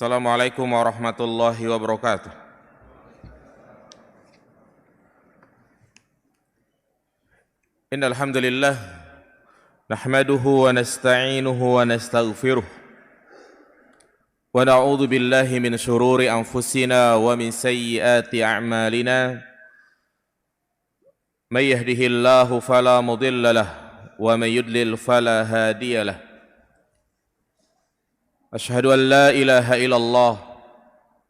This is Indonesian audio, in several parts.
Assalamualaikum warahmatullahi wabarakatuh. Innal hamdalillah nahmaduhu wa nasta'inuhu wa nastaghfiruh wa na'udzu billahi min shururi anfusina wa min sayyiati a'malina. May yahdihillahu fala mudilla lahu wa may yudlil fala hadiya lahu. Ashhadu an la ilaha illallah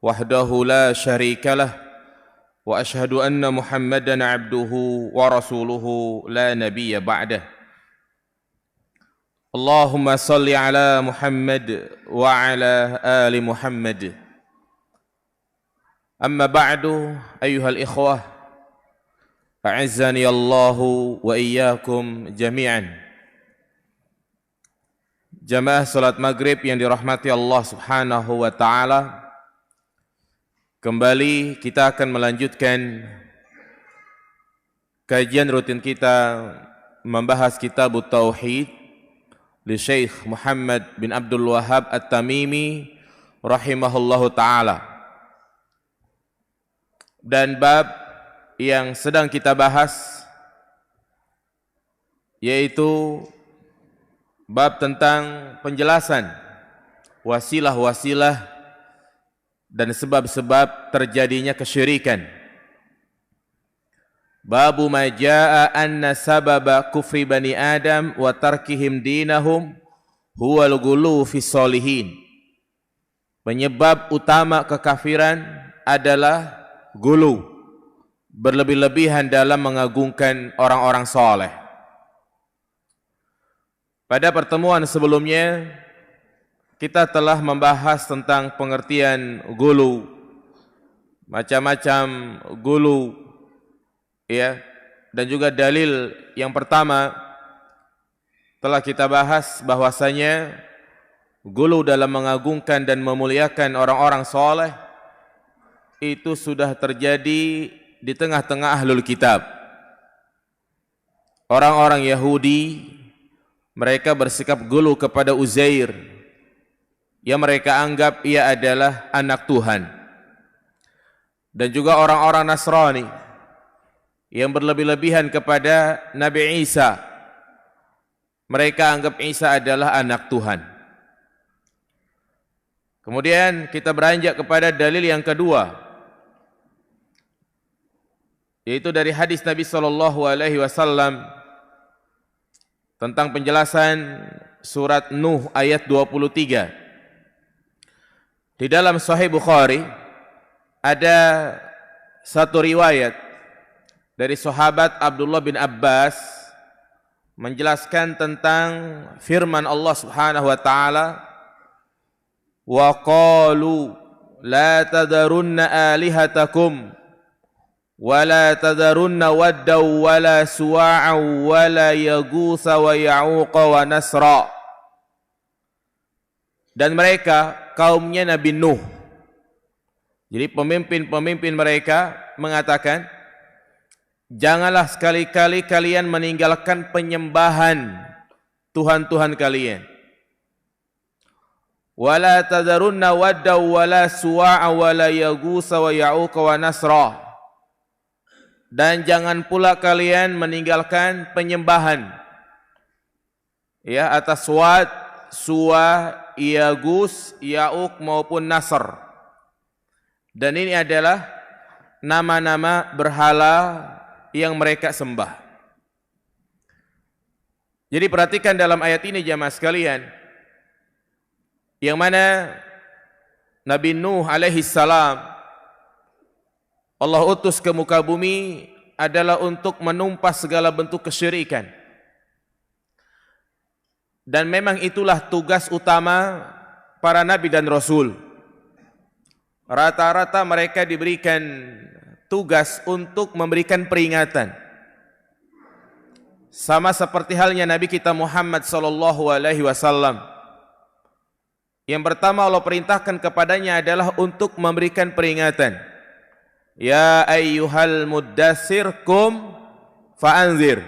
wahdahu la syarika lah wa ashhadu anna Muhammadan abduhu wa rasuluhu la nabiyya ba'dah. Allahumma salli ala Muhammad wa ala ali Muhammad. Amma ba'du, ayyuhal ikhwah, a'azzani Allahu wa iyyakum jami'an. Jamaah salat maghrib yang dirahmati Allah subhanahu wa ta'ala, kembali kita akan melanjutkan kajian rutin kita membahas kitab Tauhid li Syekh Muhammad bin Abdul Wahhab At-Tamimi rahimahullahu ta'ala. Dan bab yang sedang kita bahas yaitu bab tentang penjelasan wasilah-wasilah dan sebab-sebab terjadinya kesyirikan. Babu ma jaa anna sababa kufri bani Adam wa tarkihim dinahum huwa al-ghulu fi sholihin. Penyebab utama kekafiran adalah gulu, berlebih-lebihan dalam mengagungkan orang-orang soleh. Pada pertemuan sebelumnya kita telah membahas tentang pengertian gulu, macam-macam gulu, ya, dan juga dalil yang pertama telah kita bahas bahwasanya gulu dalam mengagungkan dan memuliakan orang-orang soleh itu sudah terjadi di tengah-tengah ahlul kitab. Orang-orang Yahudi, mereka bersikap gulu kepada Uzair yang mereka anggap ia adalah anak Tuhan. Dan juga orang-orang Nasrani yang berlebih-lebihan kepada Nabi Isa. Mereka anggap Isa adalah anak Tuhan. Kemudian kita beranjak kepada dalil yang kedua, yaitu dari hadis Nabi SAW tentang penjelasan surat Nuh ayat 23. Di dalam Sahih Bukhari ada satu riwayat dari sahabat Abdullah bin Abbas menjelaskan tentang firman Allah Subhanahu wa taala, wa qalu la tadarunna alihatakum wala tadarunna waddaw wala suwa'a wala yaghutsa wa ya'uqa wa nasra. Dan mereka, kaumnya Nabi Nuh, jadi pemimpin-pemimpin mereka mengatakan, janganlah sekali-kali kalian meninggalkan penyembahan Tuhan-Tuhan kalian. Wala tadarunna waddaw wala suwa'a wala yaghutsa wa ya'uqa wa nasra. Dan jangan pula kalian meninggalkan penyembahan ya atas Wad, Suwa, Yagus, Ya'uq maupun Nasr. Dan ini adalah nama-nama berhala yang mereka sembah. Jadi perhatikan dalam ayat ini jamaah sekalian, yang mana Nabi Nuh alaihi salam Allah utus ke muka bumi adalah untuk menumpas segala bentuk kesyirikan. Dan memang itulah tugas utama para nabi dan rasul. Rata-rata mereka diberikan tugas untuk memberikan peringatan. Sama seperti halnya Nabi kita Muhammad sallallahu alaihi wasallam. Yang pertama Allah perintahkan kepadanya adalah untuk memberikan peringatan. Ya ayyuhal muddassir kum fa'anzir.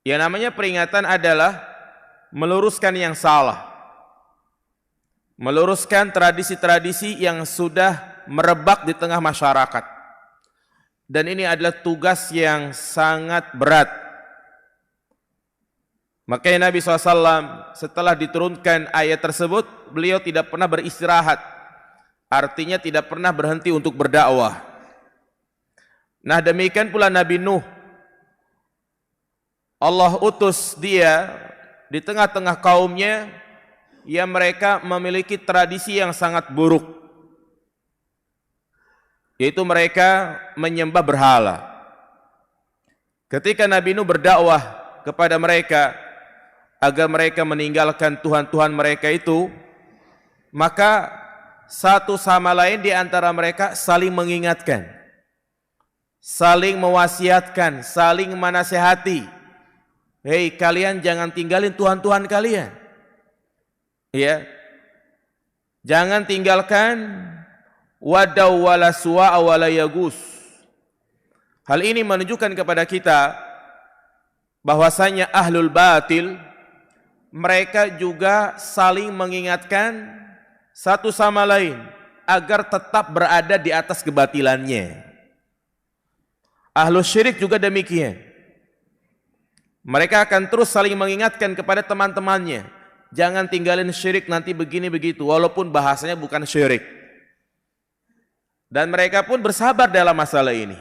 Yang namanya peringatan adalah meluruskan yang salah. meluruskan tradisi-tradisi yang sudah merebak di tengah masyarakat. Dan ini adalah tugas yang sangat berat. Makanya Nabi SAW setelah diturunkan ayat tersebut, beliau tidak pernah beristirahat. Artinya tidak pernah berhenti untuk berdakwah. Nah, demikian pula Nabi Nuh. Allah utus dia di tengah-tengah kaumnya yang mereka memiliki tradisi yang sangat buruk, yaitu mereka menyembah berhala. Ketika Nabi Nuh berdakwah kepada mereka agar mereka meninggalkan Tuhan-Tuhan mereka itu, maka satu sama lain di antara mereka saling mengingatkan, saling mewasiatkan, saling menasihati. Hei, kalian jangan tinggalin Tuhan-Tuhan kalian. Ya. Jangan tinggalkan wadaw wala suwa wala yagus. Hal ini menunjukkan kepada kita bahwasanya ahlul batil mereka juga saling mengingatkan satu sama lain agar tetap berada di atas kebatilannya. Ahlus syirik juga demikian. Mereka akan terus saling mengingatkan kepada teman-temannya, jangan tinggalin syirik nanti begini begitu, walaupun bahasanya bukan syirik. Dan mereka pun bersabar dalam masalah ini.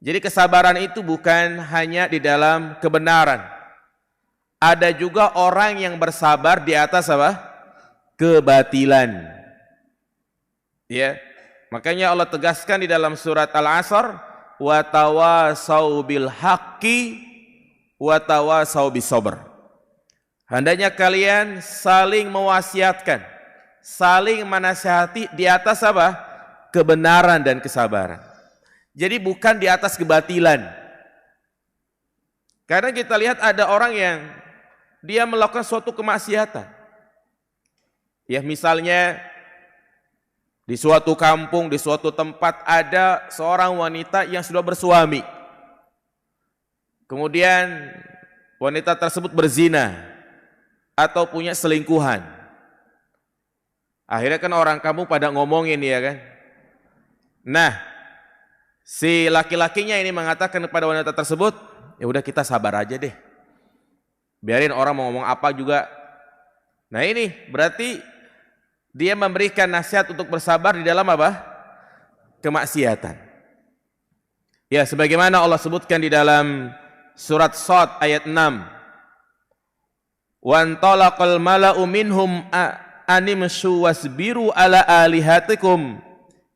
Jadi kesabaran itu bukan hanya di dalam kebenaran. Ada juga orang yang bersabar di atas apa? Kebatilan. Ya. Makanya Allah tegaskan di dalam surat Al-Asr, wa tawasau bil haqqi wa tawasau bis sabr. Hendaknya kalian saling mewasiatkan, saling menasihati di atas apa? Kebenaran dan kesabaran. Jadi bukan di atas kebatilan. Karena kita lihat ada orang yang dia melakukan suatu kemaksiatan. Ya, misalnya di suatu kampung, di suatu tempat ada seorang wanita yang sudah bersuami. Kemudian wanita tersebut berzina atau punya selingkuhan. Akhirnya kan orang kampung pada ngomongin, ya kan. Nah, si laki-lakinya ini mengatakan kepada wanita tersebut, ya udah kita sabar aja deh. Biarin orang mau ngomong apa juga. Nah, ini berarti dia memberikan nasihat untuk bersabar di dalam apa? Kemaksiatan. Ya, sebagaimana Allah sebutkan di dalam surat Shad ayat 6. Wantalaqal mala'u minhum animshu wasbiru ala alihatikum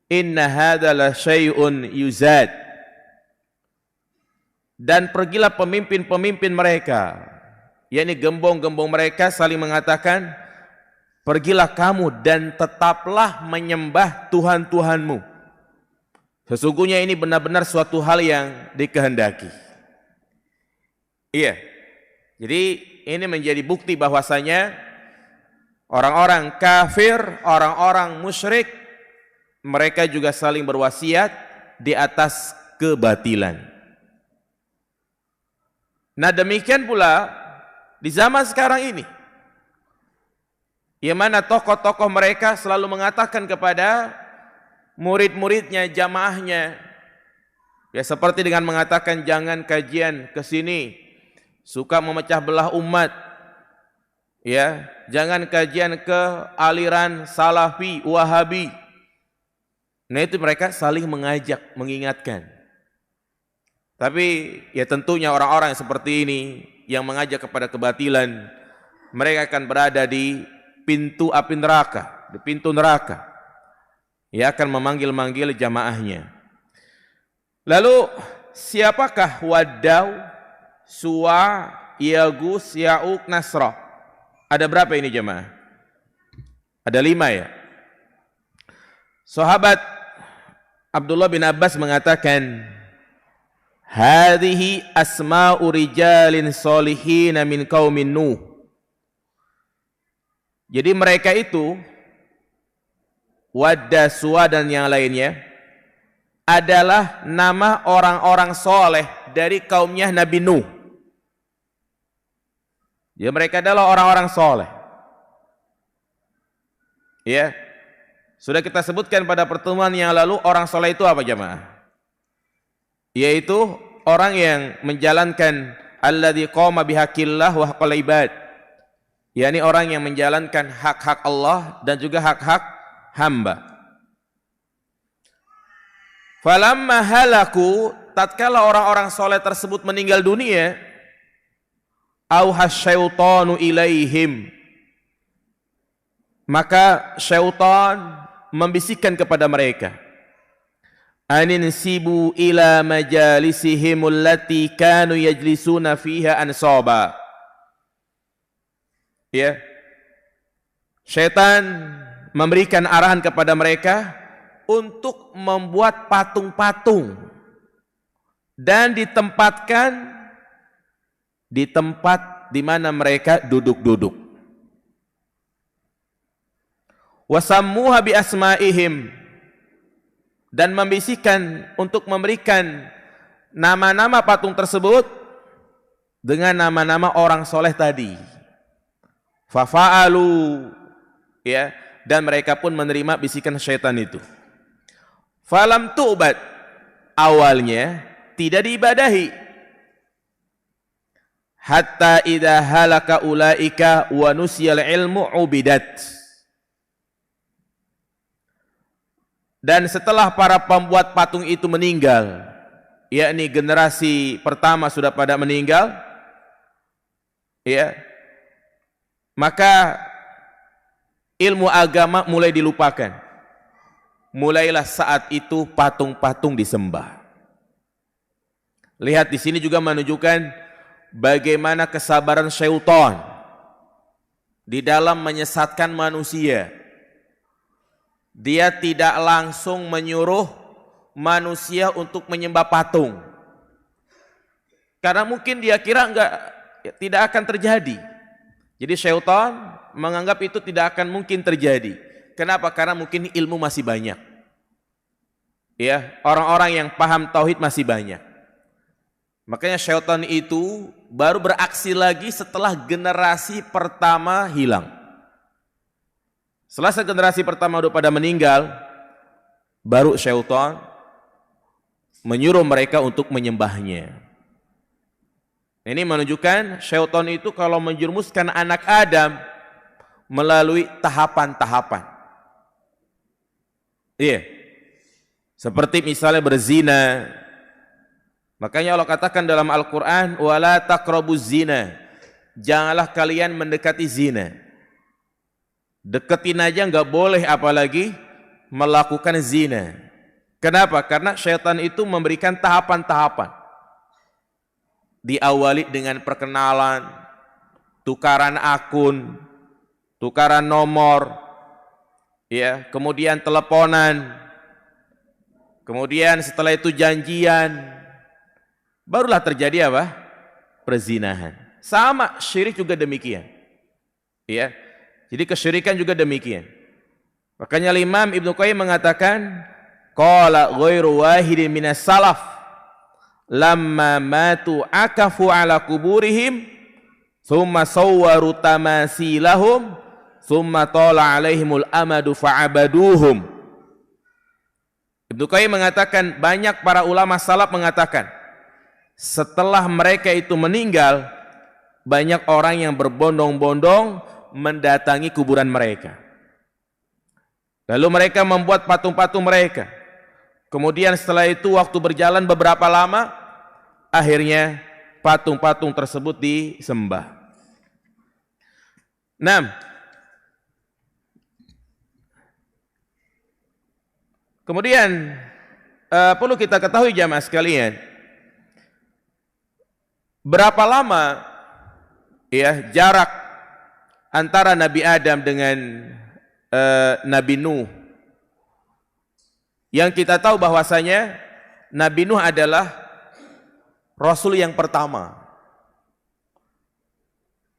inna hadza la syai'un yuzad. Dan pergilah pemimpin-pemimpin mereka, yakni gembong-gembong mereka saling mengatakan, pergilah kamu dan tetaplah menyembah Tuhan-Tuhanmu. Sesungguhnya ini benar-benar suatu hal yang dikehendaki. Iya. Jadi ini menjadi bukti bahwasanya orang-orang kafir, orang-orang musyrik, mereka juga saling berwasiat di atas kebatilan. Nah, demikian pula di zaman sekarang ini, yang mana tokoh-tokoh mereka selalu mengatakan kepada murid-muridnya, jamaahnya, ya seperti dengan mengatakan jangan kajian ke sini, suka memecah belah umat. Ya, jangan kajian ke aliran Salafi, Wahabi. Nah, itu mereka saling mengajak, mengingatkan. Tapi ya tentunya orang-orang yang seperti ini yang mengajak kepada kebatilan, mereka akan berada di pintu api neraka, di pintu neraka. Ia akan memanggil-manggil jamaahnya. Lalu siapakah Wadaw, Suwa, Yagus, Ya'uq, Nasra? Ada berapa ini jamaah? Ada 5 ya. Sahabat Abdullah bin Abbas mengatakan, hadhihi asma'u rijalin solihin min qaumin Nuh. Jadi mereka itu, Wadda, Suwa dan yang lainnya, adalah nama orang-orang soleh dari kaumnya Nabi Nuh. Jadi mereka adalah orang-orang soleh. Ya, sudah kita sebutkan pada pertemuan yang lalu, orang soleh itu apa jamaah? Yaitu orang yang menjalankan alladzi qama bihaqqillah wa haqqal ibad, yakni orang yang menjalankan hak-hak Allah dan juga hak-hak hamba. Falamma halaku, tatkala orang-orang soleh tersebut meninggal dunia, auhas syaitanu ilaihim, maka syaitan membisikkan kepada mereka, aninsibu ila majalisihim allati kanu yajlisuna fiha ansaba. Ya, syaitan memberikan arahan kepada mereka untuk membuat patung-patung dan ditempatkan di tempat di mana mereka duduk-duduk. Wasammuha bi asma'ihim, dan membisikkan untuk memberikan nama-nama patung tersebut dengan nama-nama orang soleh tadi. Fafa'alu, ya, dan mereka pun menerima bisikan syaitan itu. Falam tu'bad, awalnya tidak diibadahi. Hatta idza halaka ulaika wa nusiyal ilmu ubidat. Dan setelah para pembuat patung itu meninggal, yakni generasi pertama sudah pada meninggal, ya, maka ilmu agama mulai dilupakan. Mulailah saat itu patung-patung disembah. Lihat di sini juga menunjukkan bagaimana kesabaran syaitan di dalam menyesatkan manusia. Dia tidak langsung menyuruh manusia untuk menyembah patung, karena mungkin dia kira tidak akan terjadi. Jadi syaitan menganggap itu tidak akan mungkin terjadi. Kenapa? Karena mungkin ilmu masih banyak. Ya, orang-orang yang paham tauhid masih banyak. Makanya syaitan itu baru beraksi lagi setelah generasi pertama hilang. Setelah generasi pertama sudah pada meninggal, baru syaitan menyuruh mereka untuk menyembahnya. Ini menunjukkan syaitan itu kalau menjerumuskan anak Adam melalui tahapan-tahapan. Iya. Seperti misalnya berzina. Makanya Allah katakan dalam Al-Quran, wala taqrabuz zina, janganlah kalian mendekati zina. Deketin aja nggak boleh, apalagi melakukan zina. Kenapa? Karena syaitan itu memberikan tahapan-tahapan. Diawali dengan perkenalan, tukaran akun, tukaran nomor, ya, kemudian teleponan, kemudian setelah itu janjian, barulah terjadi apa? Perzinahan. Sama syirik juga demikian. Ya. Jadi kesyirikan juga demikian. Makanya Imam Ibnu Qayyim mengatakan, qala ghairu wahidin minas salaf lamma matu akafu ala kuburihim thumma sawwaru tamasilahum thumma tala alaihimul amadu fa'abaduhum. Ibnu Qayyim mengatakan, banyak para ulama salaf mengatakan, setelah mereka itu meninggal, banyak orang yang berbondong-bondong mendatangi kuburan mereka. Lalu mereka membuat patung-patung mereka. Kemudian setelah itu waktu berjalan beberapa lama, akhirnya patung-patung tersebut disembah. 6. Kemudian perlu kita ketahui jamaah sekalian, berapa lama ya jarak antara Nabi Adam dengan Nabi Nuh. Yang kita tahu bahwasanya Nabi Nuh adalah Rasul yang pertama.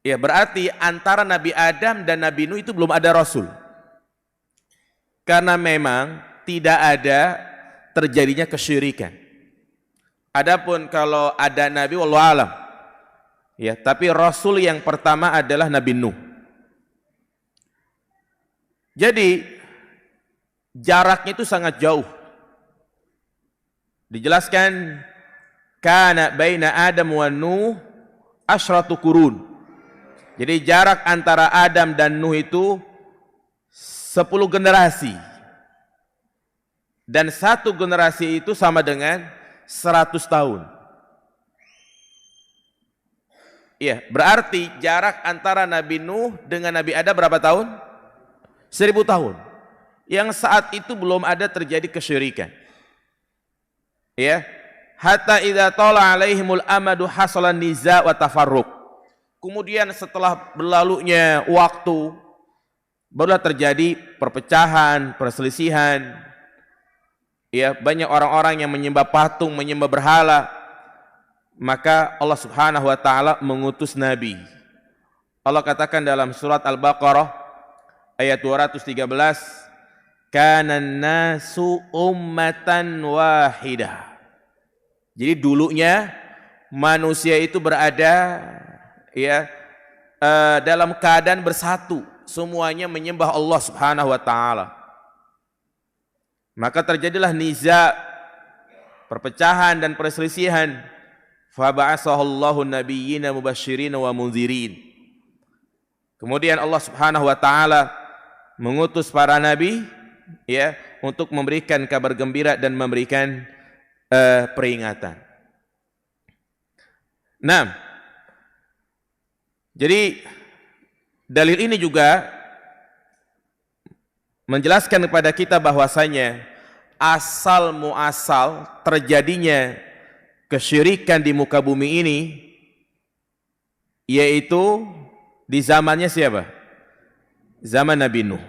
Ya, berarti antara Nabi Adam dan Nabi Nuh itu belum ada Rasul. Karena memang tidak ada terjadinya kesyirikan. Adapun kalau ada Nabi, wallahu alam. Ya, tapi Rasul yang pertama adalah Nabi Nuh. Jadi jaraknya itu sangat jauh. Dijelaskan kana baina Adam wa Nuh asyratu qurun. Jadi jarak antara Adam dan Nuh itu 10 generasi. Dan satu generasi itu sama dengan 100 tahun. Iya, berarti jarak antara Nabi Nuh dengan Nabi Adam berapa tahun? 1000 tahun. Yang saat itu belum ada terjadi kesyirikan. Ya. Hatta idza tala alaihimul amadu hasalan niza wa tafarruq. Kemudian setelah berlalunya waktu barulah terjadi perpecahan, perselisihan. Ya, banyak orang-orang yang menyembah patung, menyembah berhala. Maka Allah Subhanahu wa taala mengutus nabi. Allah katakan dalam surat Al-Baqarah ayat 213, kanan nasu ummatan wahidah. Jadi dulunya manusia itu berada ya dalam keadaan bersatu, semuanya menyembah Allah Subhanahu wa taala. Maka terjadilah niza, perpecahan dan perselisihan. Fa ba'atsahallahu nabiyyina mubasysyirin wa mundzirin. Kemudian Allah Subhanahu wa taala mengutus para nabi ya untuk memberikan kabar gembira dan memberikan peringatan. Nah, jadi dalil ini juga menjelaskan kepada kita bahwasanya asal muasal terjadinya kesyirikan di muka bumi ini yaitu di zamannya siapa? Zaman Nabi Nuh.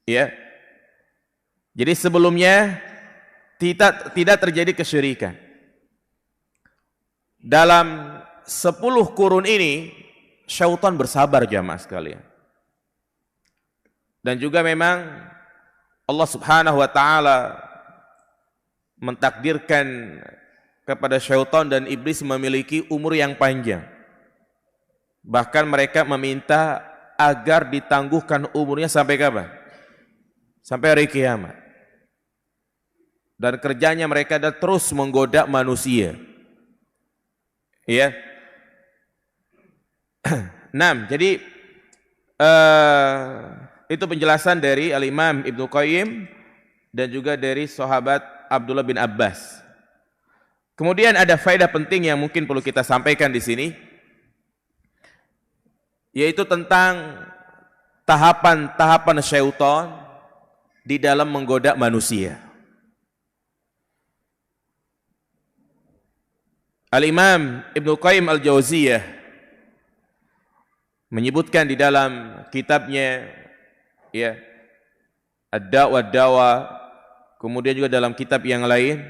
Ya. Jadi sebelumnya tidak terjadi kesyirikan. Dalam 10 kurun ini syaitan bersabar jamaah sekalian. Dan juga memang Allah Subhanahu wa taala mentakdirkan kepada syaitan dan iblis memiliki umur yang panjang. Bahkan mereka meminta agar ditangguhkan umurnya sampai kapan? Sampai hari kiamat. Dan kerjanya mereka adalah terus menggoda manusia. Ya. Nah, jadi itu penjelasan dari Al-Imam Ibnu Qayyim dan juga dari sahabat Abdullah bin Abbas. Kemudian ada faedah penting yang mungkin perlu kita sampaikan di sini, yaitu tentang tahapan-tahapan syaitan di dalam menggoda manusia. Al-Imam Ibnu Qayyim Al-Jauziyah menyebutkan di dalam kitabnya ya Ad-Da' wad-Dawa, kemudian juga dalam kitab yang lain,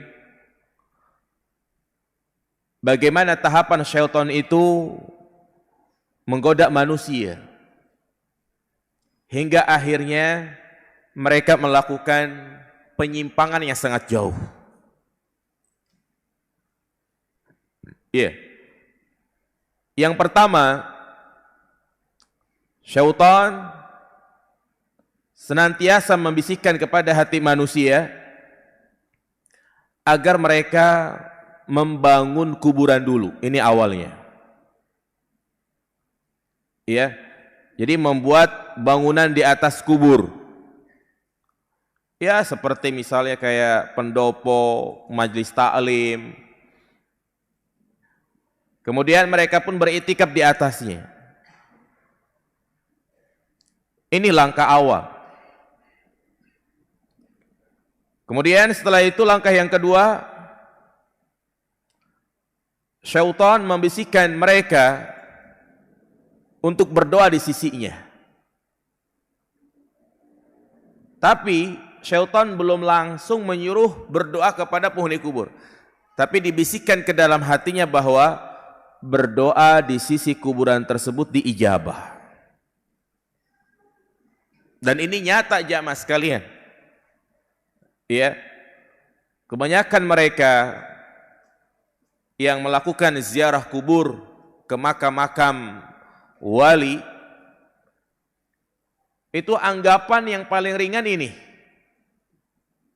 bagaimana tahapan syaitan itu menggoda manusia hingga akhirnya mereka melakukan penyimpangan yang sangat jauh. Iya. Yang pertama, syaitan senantiasa membisikkan kepada hati manusia agar mereka membangun kuburan dulu. Ini awalnya. Ya. Jadi membuat bangunan di atas kubur. Ya, seperti misalnya kayak pendopo, majelis taklim. Kemudian mereka pun beriktikaf di atasnya. Ini langkah awal. Kemudian setelah itu langkah yang kedua, syaitan membisikkan mereka untuk berdoa di sisinya. Tapi syaitan belum langsung menyuruh berdoa kepada penghuni kubur. Tapi dibisikkan ke dalam hatinya bahwa berdoa di sisi kuburan tersebut diijabah. Dan ini nyata jamaah sekalian. Ya. Kebanyakan mereka yang melakukan ziarah kubur ke makam-makam wali Itu anggapan yang paling ringan ini.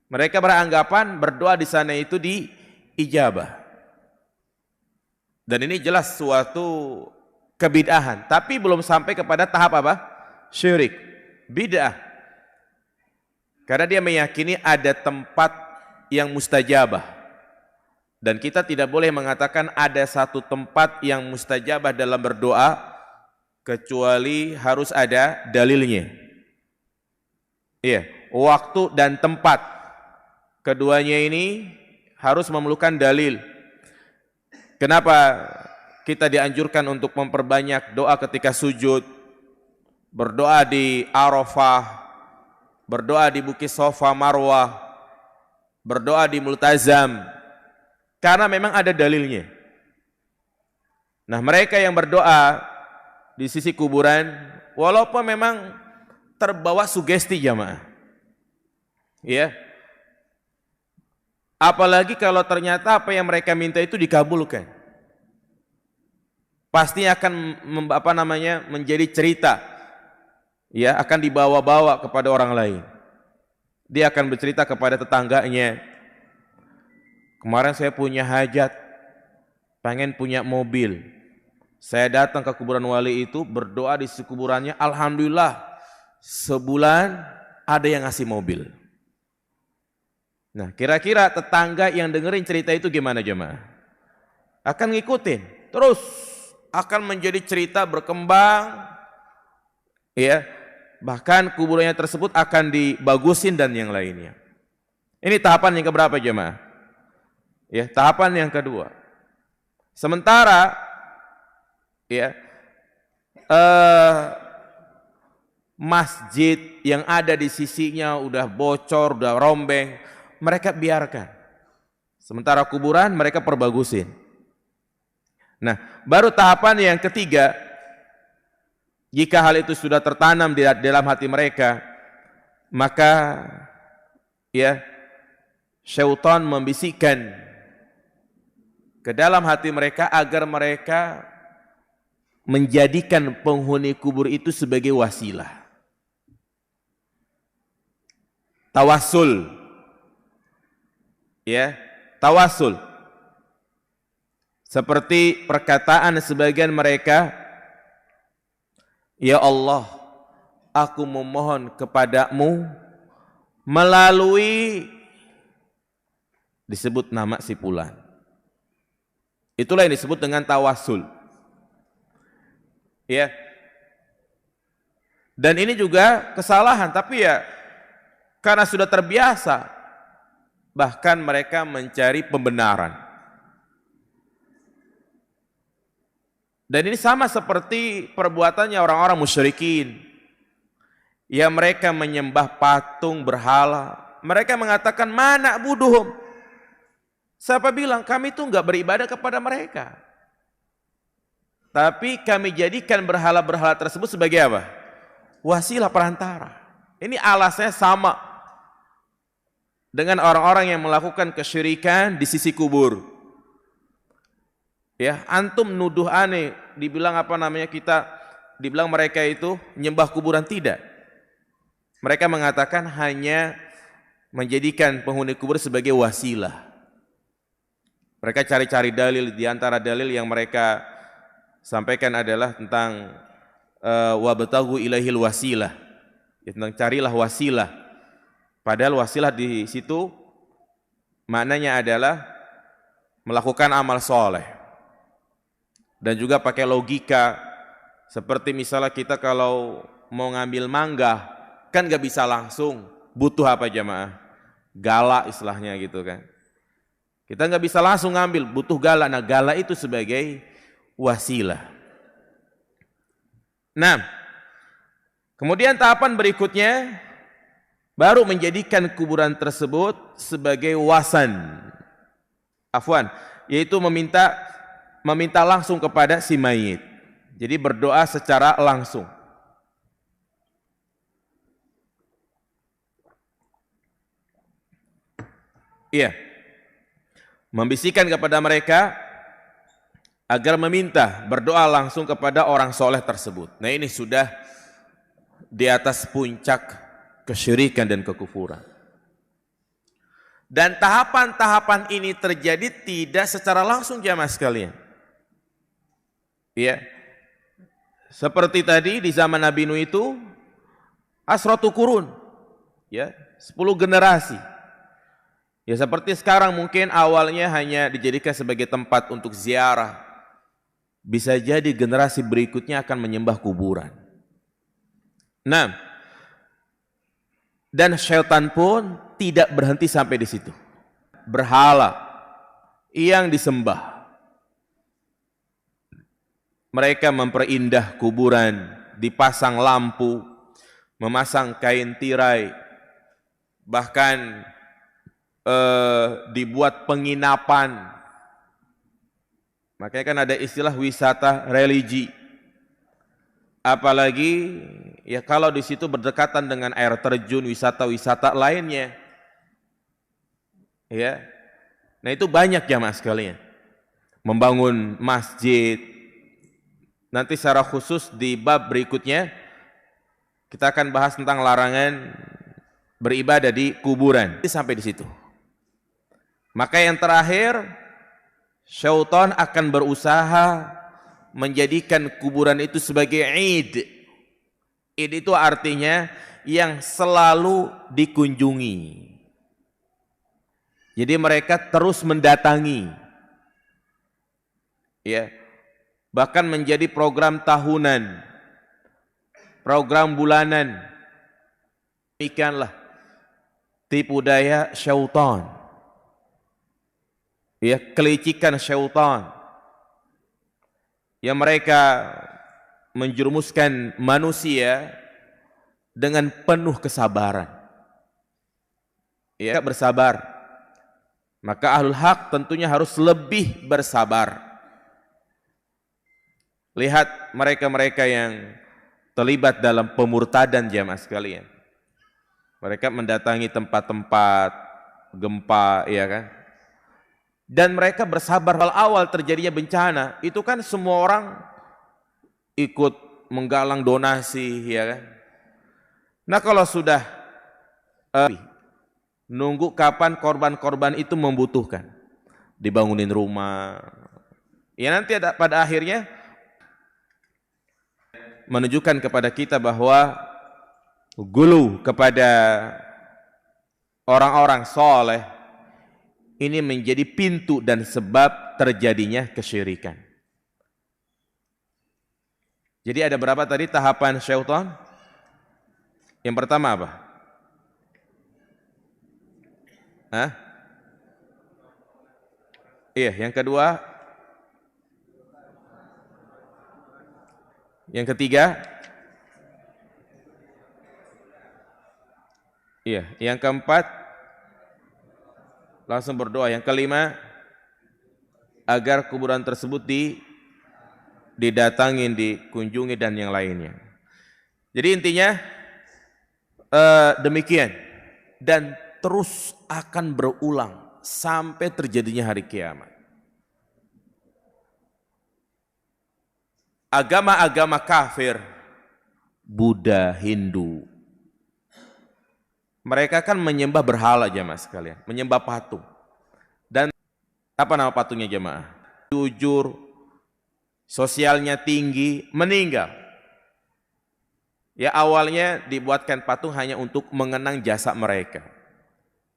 Mereka beranggapan berdoa di sana itu diijabah. Dan ini jelas suatu kebid'ahan, tapi belum sampai kepada tahap apa? Syirik, bid'ah. Karena dia meyakini ada tempat yang mustajabah. Dan kita tidak boleh mengatakan ada satu tempat yang mustajabah dalam berdoa, kecuali harus ada dalilnya. Iya, waktu dan tempat. Keduanya ini harus memerlukan dalil. Kenapa kita dianjurkan untuk memperbanyak doa ketika sujud, berdoa di Arafah, berdoa di Bukit Safa Marwah, berdoa di Multazam? Karena memang ada dalilnya. Nah, mereka yang berdoa di sisi kuburan, walaupun memang terbawa sugesti jamaah, ya, apalagi kalau ternyata apa yang mereka minta itu dikabulkan, pasti akan menjadi cerita, ya, akan dibawa-bawa kepada orang lain. Dia akan bercerita kepada tetangganya, kemarin saya punya hajat, pengen punya mobil, saya datang ke kuburan wali itu, berdoa di kuburannya, alhamdulillah sebulan ada yang ngasih mobil. Nah, kira-kira tetangga yang dengerin cerita itu gimana jemaah? Akan ngikutin, terus akan menjadi cerita berkembang, ya, bahkan kuburannya tersebut akan dibagusin dan yang lainnya. Ini tahapan yang keberapa jemaah? Ya, tahapan yang kedua. Sementara, ya, masjid yang ada di sisinya udah bocor, udah rombeng, mereka biarkan. Sementara kuburan mereka perbagusin. Nah, baru tahapan yang ketiga, jika hal itu sudah tertanam di dalam hati mereka, maka ya, syaitan membisikkan ke dalam hati mereka agar mereka menjadikan penghuni kubur itu sebagai wasilah. Tawassul. Ya, tawassul. Seperti perkataan sebagian mereka, ya Allah, aku memohon kepadamu melalui, disebut nama si fulan. Itulah yang disebut dengan tawassul. Ya. Dan ini juga kesalahan, tapi ya karena sudah terbiasa, bahkan mereka mencari pembenaran. Dan ini sama seperti perbuatannya orang-orang musyrikin, yang mereka menyembah patung berhala. Mereka mengatakan, mana buduhum. Siapa bilang kami itu enggak beribadah kepada mereka, tapi kami jadikan berhala-berhala tersebut sebagai apa? Wasilah perantara. Ini alasnya sama dengan orang-orang yang melakukan kesyirikan di sisi kubur. Ya, antum nuduh aneh, dibilang dibilang mereka itu nyembah kuburan, tidak. Mereka mengatakan hanya menjadikan penghuni kubur sebagai wasilah. Mereka cari-cari dalil, di antara dalil yang mereka sampaikan adalah tentang wabtaghu ilaihil wasilah, ya, tentang carilah wasilah. Padahal wasilah di situ maknanya adalah melakukan amal soleh. Dan juga pakai logika, seperti misalnya kita kalau mau ngambil mangga, kan gak bisa langsung, butuh apa jamaah? Galak istilahnya gitu kan. Kita nggak bisa langsung ngambil, butuh gala. Nah, gala itu sebagai wasilah. Nah, kemudian tahapan berikutnya baru menjadikan kuburan tersebut sebagai wasan. Afwan, yaitu meminta langsung kepada si mayit. Jadi berdoa secara langsung. Iya. Membisikkan kepada mereka agar meminta, berdoa langsung kepada orang soleh tersebut. Nah, ini sudah di atas puncak kesyirikan dan kekufuran. Dan tahapan-tahapan ini terjadi tidak secara langsung jamaah sekalian. Ya. Seperti tadi di zaman Nabi Nuh itu asratu qurun, ya, 10 generasi. Ya seperti sekarang mungkin awalnya hanya dijadikan sebagai tempat untuk ziarah. Bisa jadi generasi berikutnya akan menyembah kuburan. Nah, dan syaitan pun tidak berhenti sampai di situ. Berhala yang disembah. Mereka memperindah kuburan, dipasang lampu, memasang kain tirai, bahkan dibuat penginapan. Makanya kan ada istilah wisata religi. Apalagi ya kalau di situ berdekatan dengan air terjun, wisata-wisata lainnya. Ya. Nah, itu banyak jamaah sekalian. Membangun masjid. Nanti secara khusus di bab berikutnya kita akan bahas tentang larangan beribadah di kuburan. Sampai di situ. Maka yang terakhir, syaitan akan berusaha menjadikan kuburan itu sebagai id. Id itu artinya yang selalu dikunjungi. Jadi mereka terus mendatangi. Ya. Bahkan menjadi program tahunan, program bulanan. Demikianlah tipu daya syaitan. Ya, kelicikan syaitan. Yang mereka menjerumuskan manusia dengan penuh kesabaran. Ya, bersabar. Maka ahlul haq tentunya harus lebih bersabar. Lihat mereka-mereka yang terlibat dalam pemurtadan jamaah sekalian. Mereka mendatangi tempat-tempat gempa, ya kan? Dan mereka bersabar. Awal terjadinya bencana, itu kan semua orang ikut menggalang donasi, ya kan? Nah, kalau sudah nunggu kapan korban-korban itu membutuhkan, dibangunin rumah, ya nanti pada akhirnya menunjukkan kepada kita bahwa gulu kepada orang-orang soleh ini menjadi pintu dan sebab terjadinya kesyirikan. Jadi ada berapa tadi tahapan syaitan? Yang pertama apa? Hah? Iya, yang kedua. Yang ketiga. Iya, yang keempat langsung berdoa. Yang kelima, agar kuburan tersebut didatangin, dikunjungi dan yang lainnya. Jadi intinya demikian, dan terus akan berulang sampai terjadinya hari kiamat. Agama-agama kafir, Buddha, Hindu, mereka kan menyembah berhala jemaah sekalian, menyembah patung. Dan apa nama patungnya jemaah? Jujur, sosialnya tinggi, meninggal. Ya awalnya dibuatkan patung hanya untuk mengenang jasa mereka.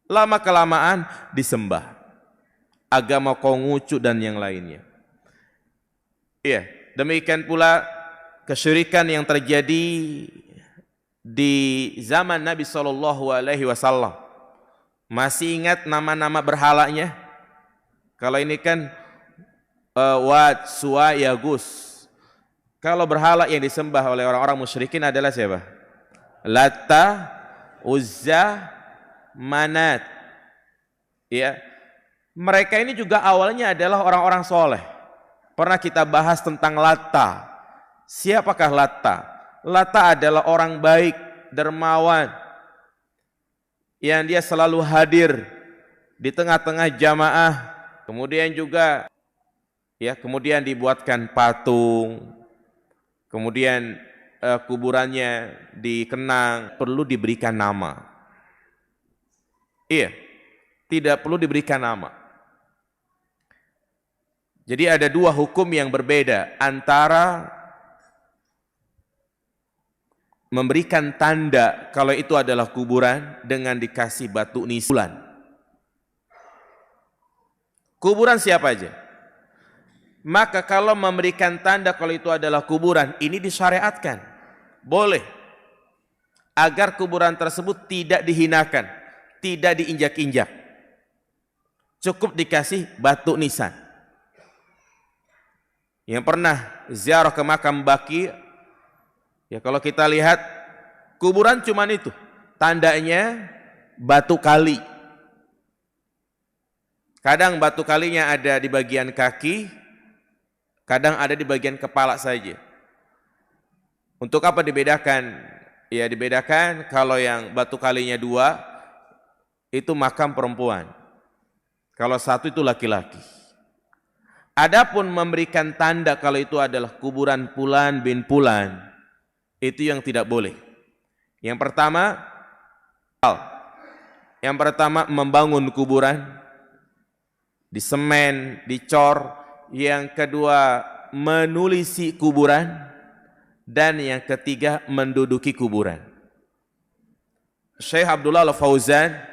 Lama kelamaan disembah. Agama Konghucu dan yang lainnya. Iya, demikian pula kesyirikan yang terjadi di zaman Nabi SAW. Masih ingat nama-nama berhalanya? Kalau ini kan Wat, Suwa, Yagus. Kalau berhala yang disembah oleh orang-orang musyrikin adalah siapa? Latta, Uzza, Manat. Ya. Mereka ini juga awalnya adalah orang-orang soleh. Pernah kita bahas tentang Latta. Siapakah Latta? Latta adalah orang baik, dermawan, yang dia selalu hadir di tengah-tengah jamaah. Kemudian juga ya, kemudian dibuatkan patung. Kemudian kuburannya dikenang, perlu diberikan nama. Iya, tidak perlu diberikan nama. Jadi ada dua hukum yang berbeda antara memberikan tanda kalau itu adalah kuburan dengan dikasih batu nisan. Kuburan siapa aja? Maka kalau memberikan tanda kalau itu adalah kuburan, ini disyariatkan. Boleh. Agar kuburan tersebut tidak dihinakan, tidak diinjak-injak. Cukup dikasih batu nisan. Yang pernah ziarah ke makam Baqi, ya kalau kita lihat kuburan cuman itu, tandanya batu kali. Kadang batu kalinya ada di bagian kaki, kadang ada di bagian kepala saja. Untuk apa dibedakan? Ya dibedakan kalau yang batu kalinya 2 itu makam perempuan. Kalau 1 itu laki-laki. Adapun memberikan tanda kalau itu adalah kuburan Fulan bin Fulan, itu yang tidak boleh. Yang pertama membangun kuburan, disemen, dicor. Yang kedua menulisi kuburan, dan yang ketiga menduduki kuburan. Syekh Abdullah Al-Fauzan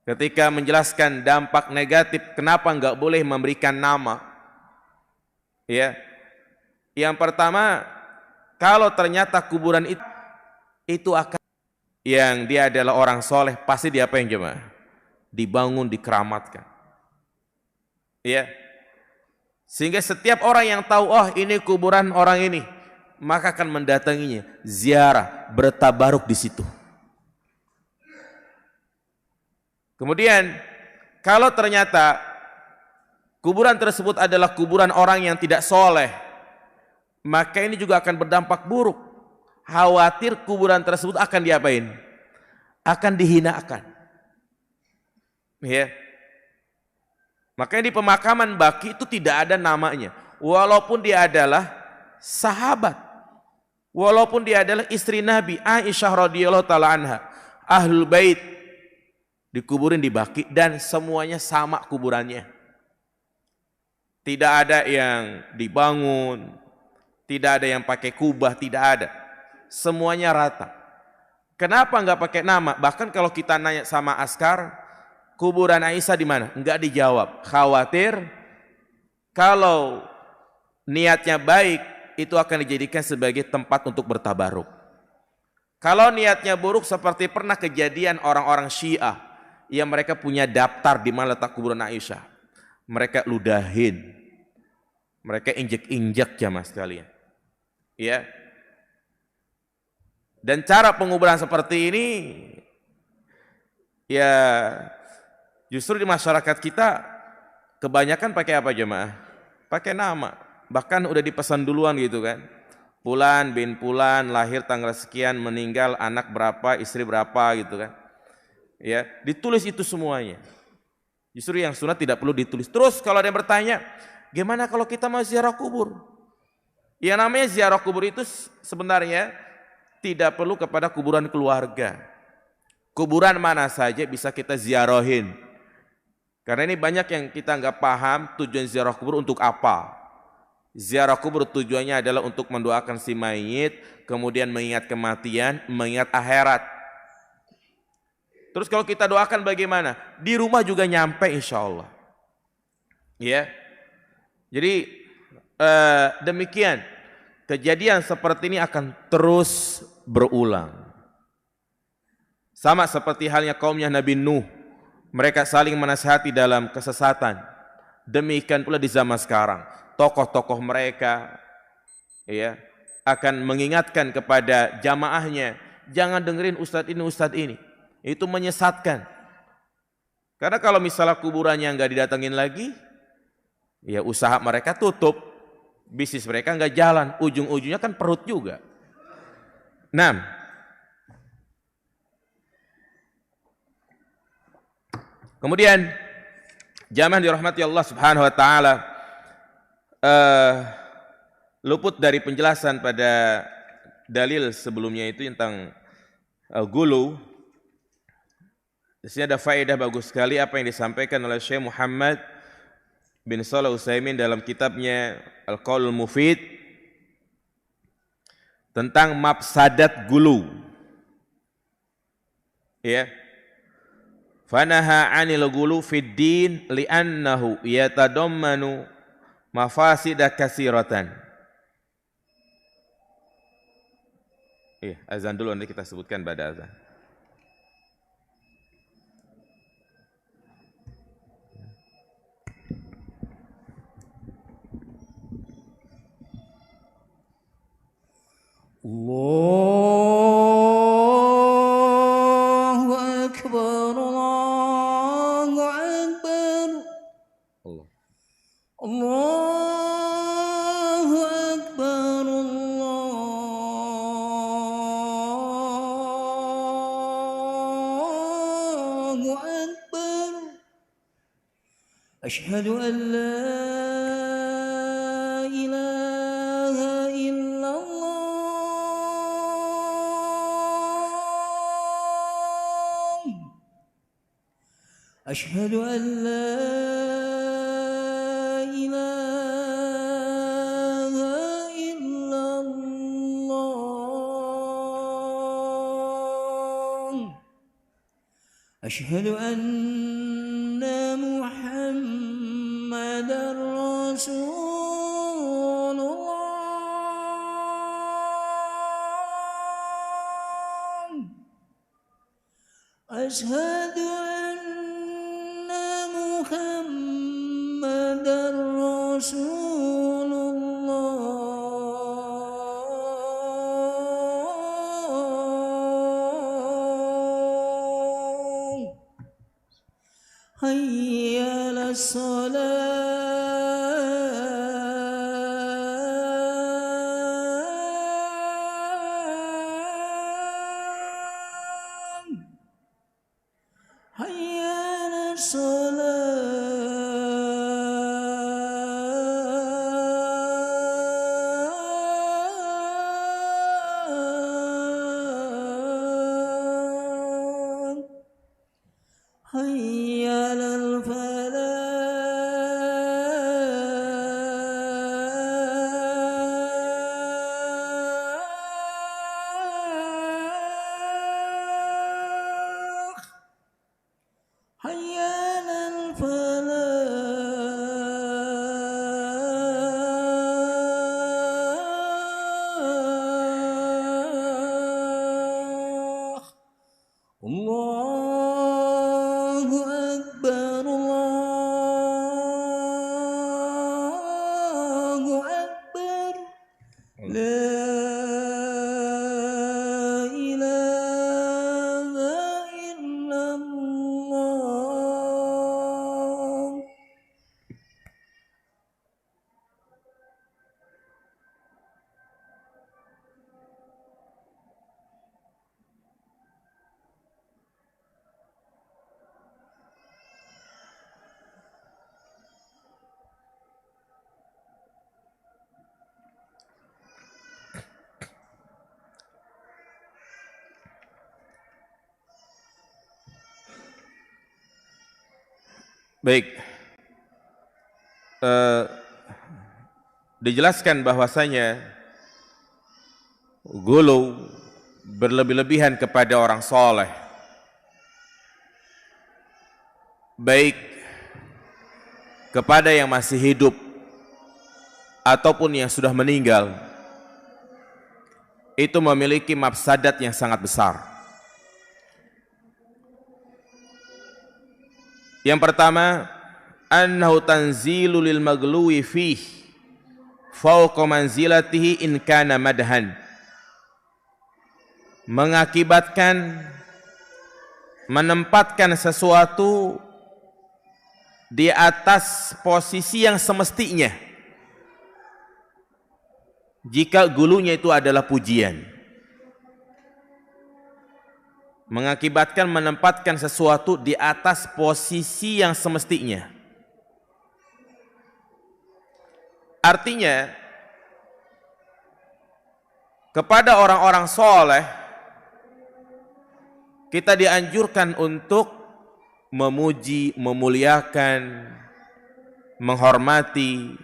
ketika menjelaskan dampak negatif kenapa enggak boleh memberikan nama, ya, yang pertama, kalau ternyata kuburan itu akan yang dia adalah orang soleh, pasti diapain coba? Dibangun, dikeramatkan, ya. Sehingga setiap orang yang tahu, oh ini kuburan orang ini, maka akan mendatanginya, ziarah, bertabaruk di situ. Kemudian, kalau ternyata kuburan tersebut adalah kuburan orang yang tidak soleh, maka ini juga akan berdampak buruk. Khawatir kuburan tersebut akan diapain? Akan dihinakan. Ya. Makanya di pemakaman Baqi itu tidak ada namanya. Walaupun dia adalah sahabat. Walaupun dia adalah istri Nabi Aisyah radhiyallahu taala anha. Ahlul Bait dikuburin di Baqi dan semuanya sama kuburannya. Tidak ada yang dibangun, tidak ada yang pakai kubah, tidak ada. Semuanya rata. Kenapa enggak pakai nama? Bahkan kalau kita nanya sama askar, kuburan Aisyah di mana? Enggak dijawab. Khawatir kalau niatnya baik itu akan dijadikan sebagai tempat untuk bertabaruk. Kalau niatnya buruk seperti pernah kejadian orang-orang Syiah yang mereka punya daftar di mana letak kuburan Aisyah. Mereka ludahin. Mereka injek-injek jamaah sekalian. Ya. Dan cara penguburan seperti ini ya justru di masyarakat kita kebanyakan pakai apa jemaah? Pakai nama. Bahkan udah dipesan duluan gitu kan. Fulan bin Fulan lahir tanggal sekian, meninggal anak berapa, istri berapa gitu kan. Ya, ditulis itu semuanya. Justru yang sunat tidak perlu ditulis. Terus kalau ada yang bertanya, gimana kalau kita mau ziarah kubur? Yang namanya ziarah kubur itu sebenarnya tidak perlu kepada kuburan keluarga. Kuburan mana saja bisa kita ziarahin. Karena ini banyak yang kita nggak paham tujuan ziarah kubur untuk apa. Ziarah kubur tujuannya adalah untuk mendoakan si mayit, kemudian mengingat kematian, mengingat akhirat. Terus kalau kita doakan bagaimana? Di rumah juga nyampe insya Allah. Ya. Jadi demikian. Kejadian seperti ini akan terus berulang. Sama seperti halnya kaumnya Nabi Nuh. Mereka saling menasihati dalam kesesatan. Demikian pula di zaman sekarang. Tokoh-tokoh mereka ya, akan mengingatkan kepada jamaahnya. Jangan dengerin ustadz ini. Itu menyesatkan. Karena kalau misalnya kuburannya nggak didatengin lagi, ya usaha mereka tutup. Bisnis mereka nggak jalan. Ujung-ujungnya kan perut juga. 6. Kemudian jamaah dirahmati Allah Subhanahu wa taala, luput dari penjelasan pada dalil sebelumnya itu tentang gulu. Di sini ada faedah bagus sekali apa yang disampaikan oleh Syekh Muhammad bin Shalih Utsaimin dalam kitabnya Al-Qaulul Mufid tentang mafsadat gulu. Ya. Fanaha 'anil gulu fid din li'annahu yatadammanu mafasida katsiratan. Iya, azan dulu nanti kita sebutkan pada azan. Allahu Akbar, Allahu Akbar, Allahu Akbar, Allahu Akbar. Asyhadu an la ilaha illallah. Asyhadu an la ilaha illallah. Asyhadu anna Muhammadar Rasulullah. Asyhadu anna Muhammadar Rasulullah. Hayya 'alas salat. Hayya 'alas salat. Hayya 'alal falah. Hayya 'alal falah. Allahu Akbar, Allahu Akbar. La ilaha illallah. Baik, dijelaskan bahwasanya gulu berlebih-lebihan kepada orang soleh, baik kepada yang masih hidup ataupun yang sudah meninggal, itu memiliki mafsadat yang sangat besar. Yang pertama, annahu tanzilu lil magluwi fih fauqa manzilatihi in kana madhan. Mengakibatkan menempatkan sesuatu di atas posisi yang semestinya jika gulunya itu adalah pujian. Mengakibatkan menempatkan sesuatu di atas posisi yang semestinya. Artinya, kepada orang-orang soleh kita dianjurkan untuk memuji, memuliakan, menghormati,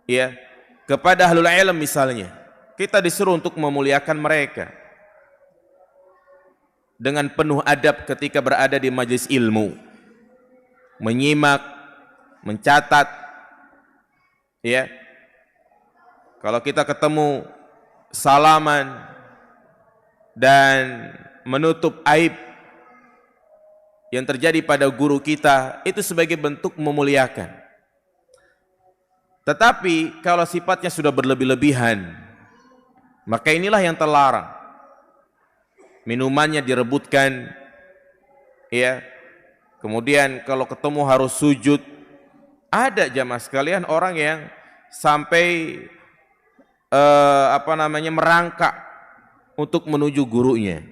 ya, kepada ahlul ilm misalnya. Kita disuruh untuk memuliakan mereka dengan penuh adab ketika berada di majelis ilmu, menyimak, mencatat, ya. Kalau kita ketemu salaman dan menutup aib yang terjadi pada guru kita, itu sebagai bentuk memuliakan. Tetapi kalau sifatnya sudah berlebih-lebihan, maka inilah yang terlarang. Minumannya direbutkan, ya. Kemudian kalau ketemu harus sujud. Ada jamaah sekalian orang yang sampai merangkak untuk menuju gurunya.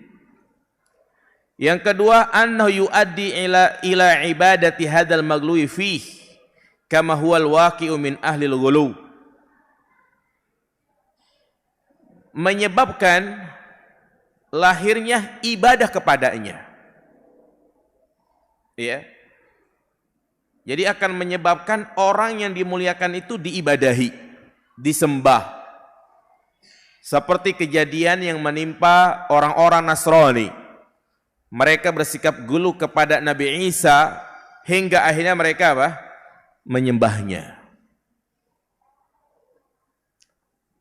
Yang kedua, annahu yuaddi ila ibadati hadzal maghluwi fih kama huwal waqi'u min ahli al-ghulu. Menyebabkan lahirnya ibadah kepadanya. Ya. Jadi akan menyebabkan orang yang dimuliakan itu diibadahi, disembah. Seperti kejadian yang menimpa orang-orang Nasrani. Mereka bersikap gulu kepada Nabi Isa hingga akhirnya mereka menyembahnya.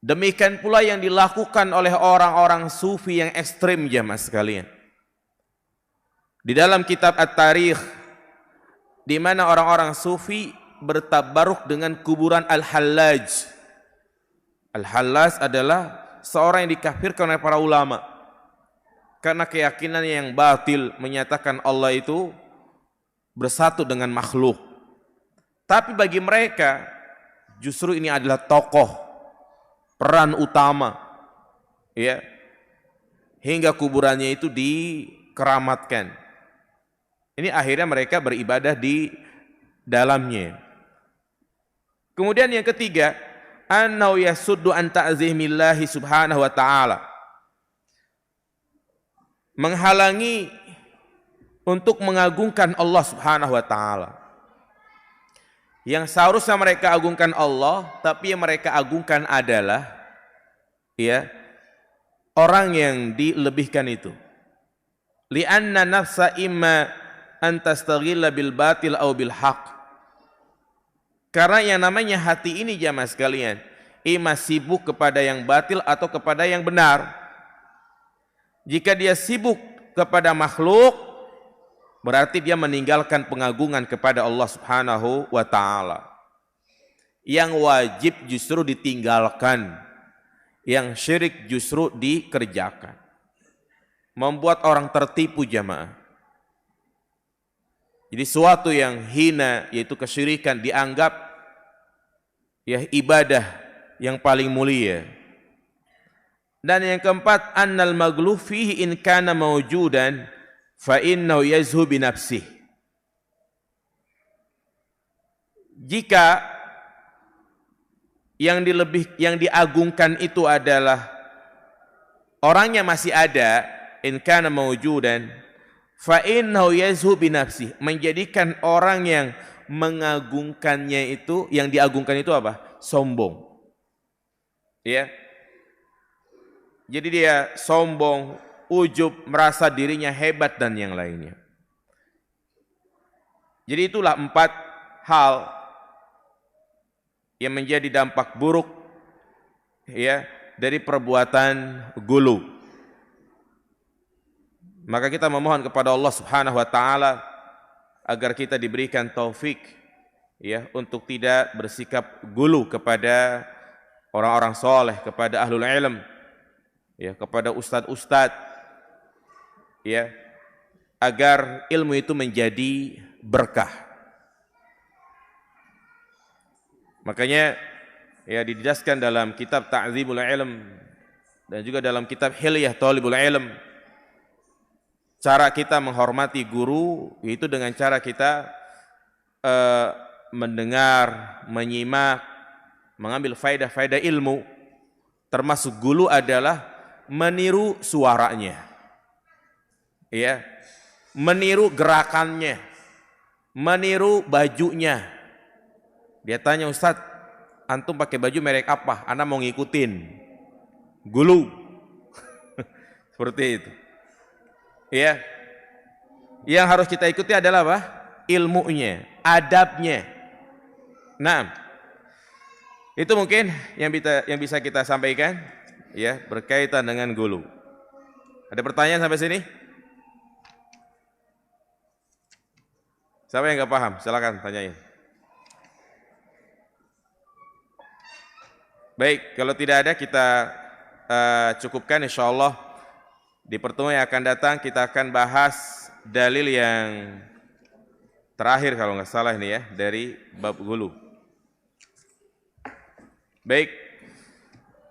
Demikian pula yang dilakukan oleh orang-orang sufi yang ekstrim jamaah sekalian. Di dalam kitab At-Tarikh, di mana orang-orang sufi bertabaruk dengan kuburan Al-Hallaj. Al-Hallaj adalah seorang yang dikafirkan oleh para ulama karena keyakinan yang batil menyatakan Allah itu bersatu dengan makhluk. Tapi bagi mereka justru ini adalah tokoh, peran utama, ya, hingga kuburannya itu dikeramatkan. Ini akhirnya mereka beribadah di dalamnya. Kemudian yang ketiga, annau yasuddu an ta'zimillahi subhanahu wa ta'ala. Menghalangi untuk mengagungkan Allah subhanahu wa ta'ala. Yang seharusnya mereka agungkan Allah, tapi yang mereka agungkan adalah, ya, orang yang dilebihkan itu. Li'anna nafsa imma an tastaghilla bil batil au bil haq. Karena yang namanya hati ini jamaah sekalian, imma sibuk kepada yang batil atau kepada yang benar. Jika dia sibuk kepada makhluk, berarti dia meninggalkan pengagungan kepada Allah subhanahu wa ta'ala. Yang wajib justru ditinggalkan, yang syirik justru dikerjakan. Membuat orang tertipu jamaah. Jadi suatu yang hina, yaitu kesyirikan, dianggap ya ibadah yang paling mulia. Dan yang keempat, annal maghluf fihi in kana mawjudan fa innahu yazhu bi nafsihi. Jika yang diagungkan itu adalah orangnya masih ada, in kana mawjudan fa innahu yazhu bi nafsihi, menjadikan orang yang mengagungkannya itu, yang diagungkan itu apa? Sombong. Ya. Jadi dia sombong, ujub, merasa dirinya hebat dan yang lainnya. Jadi itulah 4 hal yang menjadi dampak buruk, ya, dari perbuatan gulu. Maka kita memohon kepada Allah Subhanahu wa taala agar kita diberikan taufik, ya, untuk tidak bersikap gulu kepada orang-orang soleh, kepada ahlul ilm, ya, kepada ustadz-ustadz, ya, agar ilmu itu menjadi berkah. Makanya ya dijelaskan dalam kitab Ta'zimul Ilm dan juga dalam kitab Hilyah Thalibul Ilm, cara kita menghormati guru yaitu dengan cara kita mendengar, menyimak, mengambil faedah-faedah ilmu, termasuk gulu adalah meniru suaranya. Ya. Meniru gerakannya. Meniru bajunya. Dia tanya, Ustaz, antum pakai baju merek apa? Ana mau ngikutin. Gulu. Seperti itu. Ya. Yang harus kita ikuti adalah apa? Ilmunya, adabnya. Nah, itu mungkin yang bisa kita sampaikan ya berkaitan dengan gulu. Ada pertanyaan sampai sini? Siapa yang nggak paham? Silakan tanyain. Baik, kalau tidak ada kita cukupkan, insyaallah di pertemuan yang akan datang kita akan bahas dalil yang terakhir kalau nggak salah ini ya dari bab gulu. Baik,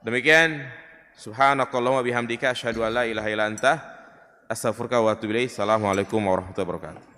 demikian. Subhanakallahumma bihamdika asyhadu an la ilaha illa anta astaghfiruka wa atubu ilaik. Assalamualaikum warahmatullahi wabarakatuh.